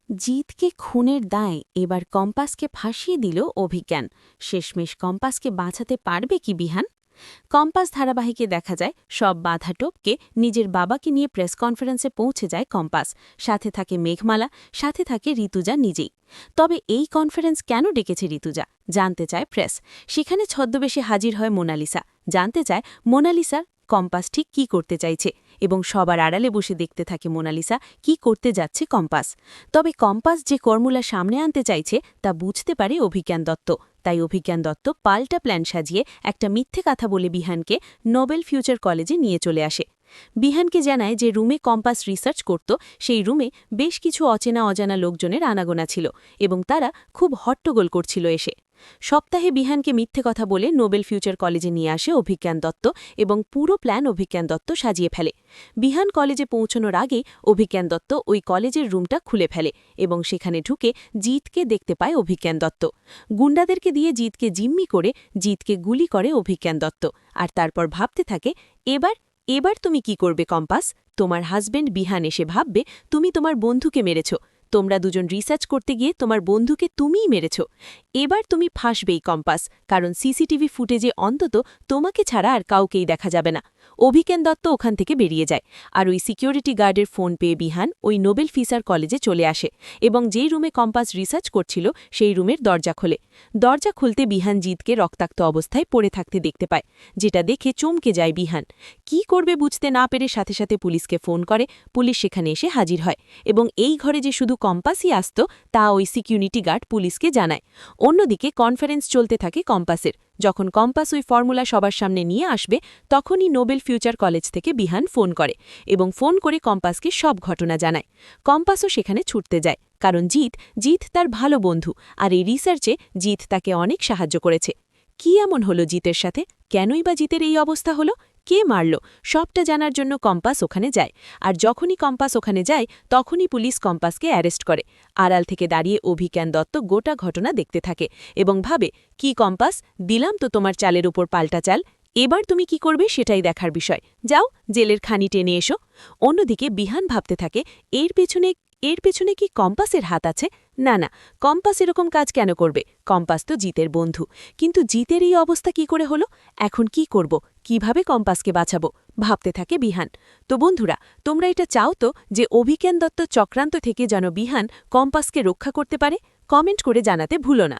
জিতকে খুনের দায় এবার কম্পাসকে ফাঁসিয়ে দিল অভিজ্ঞান। শেষমেশ কম্পাসকে বাঁচাতে পারবে কি বিহান? কম্পাস ধারাবাহিকে দেখা যায় সব বাধা টপকে নিজের বাবাকে নিয়ে প্রেস কনফারেন্সে পৌঁছে যায় কম্পাস। সাথে থাকে মেঘমালা, সাথে থাকে ঋতুজা নিজেই। তবে এই কনফারেন্স কেন ডেকেছে ঋতুজা জানতে চায় প্রেস। সেখানে ছদ্মবেশে হাজির হয় মোনালিসা। জানতে চায় মোনালিসার কম্পাস ঠিক কী করতে চাইছে, এবং সবার আড়ালে বসে দেখতে থাকে মোনালিসা কি করতে যাচ্ছে কম্পাস। তবে কম্পাস যে ফর্মুলা সামনে আনতে চাইছে তা বুঝতে পারে অভিজ্ঞান দত্ত। তাই অভিজ্ঞান দত্ত পাল্টা প্ল্যান সাজিয়ে একটা মিথ্যে কথা বলে বিহানকে নোবেল ফিউচার কলেজে নিয়ে চলে আসে। বিহানকে জানায় যে রুমে কম্পাস রিসার্চ করত সেই রুমে বেশ কিছু অচেনা অজানা লোকজনের আনাগোনা ছিল, এবং তারা খুব হট্টগোল করছিল এসে। সপ্তাহে বিহানকে মিথ্যে কথা বলে নোবেল ফিউচার কলেজে নিয়ে আসে অভিজ্ঞান দত্ত, এবং পুরো প্ল্যান অভিজ্ঞান দত্ত সাজিয়ে ফেলে। বিহান কলেজে পৌঁছানোর আগেই অভিজ্ঞান দত্ত ওই কলেজের রুমটা খুলে ফেলে, এবং সেখানে ঢুকে জিতকে দেখতে পায় অভিজ্ঞান দত্ত। গুন্ডাদেরকে দিয়ে জিতকে জিম্মি করে জিতকে গুলি করে অভিজ্ঞান দত্ত। আর তারপর ভাবতে থাকে, এবার এবার তুমি কি করবে কম্পাস? তোমার হাজবেন্ড বিহান এসে ভাববে তুমি তোমার বন্ধুকে মেরেছ। তোমরা দুজন রিসার্চ করতে গিয়ে তোমার বন্ধুকে তুমিই মেরেছ। এবার তুমি ফাঁসবেই কম্পাস, কারণ সিসিটিভি ফুটেজে অন্তত তোমাকে ছাড়া আর কাউকেই দেখা যাবে না। অভিজ্ঞান দত্ত ওখান থেকে বেরিয়ে যায়, আর ওই সিকিউরিটি গার্ডের ফোন পেয়ে বিহান ওই নোবেল ফিসার কলেজে চলে আসে, এবং যেই রুমে কম্পাস রিসার্চ করছিল সেই রুমের দরজা খোলে। দরজা খুলতে বিহান জিতকে রক্তাক্ত অবস্থায় পড়ে থাকতে দেখতে পায়, যেটা দেখে চমকে যায় বিহান। কি করবে বুঝতে না পেরে সাথে সাথে পুলিশকে ফোন করে। পুলিশ সেখানে এসে হাজির হয়, এবং এই ঘরে যে শুধু কম্পাসই আসত তা ওই সিকিউরিটি গার্ড পুলিশকে জানায়। অন্যদিকে কনফারেন্স চলতে থাকে কম্পাসের। যখন কম্পাস ওই ফর্মুলা সবার সামনে নিয়ে আসবে তখনই নোবেল ফিউচার কলেজ থেকে বিহান ফোন করে, এবং ফোন করে কম্পাসকে সব ঘটনা জানায়। কম্পাসও সেখানে ছুটতে যায়, কারণ জিত তার ভালো বন্ধু, আর এই রিসার্চে জিত তাকে অনেক সাহায্য করেছে। কি এমন হলো জিতের সাথে? কেনই বা জিতের এই অবস্থা হলো? কে মারল? সবটা জানার জন্য কম্পাস ওখানে যায়। আর যখনই কম্পাস ওখানে যায় তখনই পুলিশ কম্পাসকে অ্যারেস্ট করে। আড়াল থেকে দাঁড়িয়ে অভিজ্ঞান দত্ত গোটা ঘটনা দেখতে থাকে, এবং ভাবে, কি কম্পাস, দিলাম তো তোমার চালের উপর পাল্টা চাল, এবার তুমি কি করবে সেটাই দেখার বিষয়। যাও, জেলের খানি টেনে এসো। অন্যদিকে বিহান ভাবতে থাকে, এর পেছনে কি কম্পাসের হাত আছে? না, কম্পাস এরকম কাজ কেন করবে? কম্পাস তো জিতের বন্ধু। কিন্তু জিতের এই অবস্থা কি করে হলো? এখন কি করব? কিভাবে কম্পাসকে বাঁচাবো? ভাবতে থাকে বিহান। তো বন্ধুরা, তোমরা এটা চাও তো যে অভিজ্ঞান দত্ত চক্রান্ত থেকে যেন বিহান কম্পাসকে রক্ষা করতে পারে? কমেন্ট করে জানাতে ভুলো না।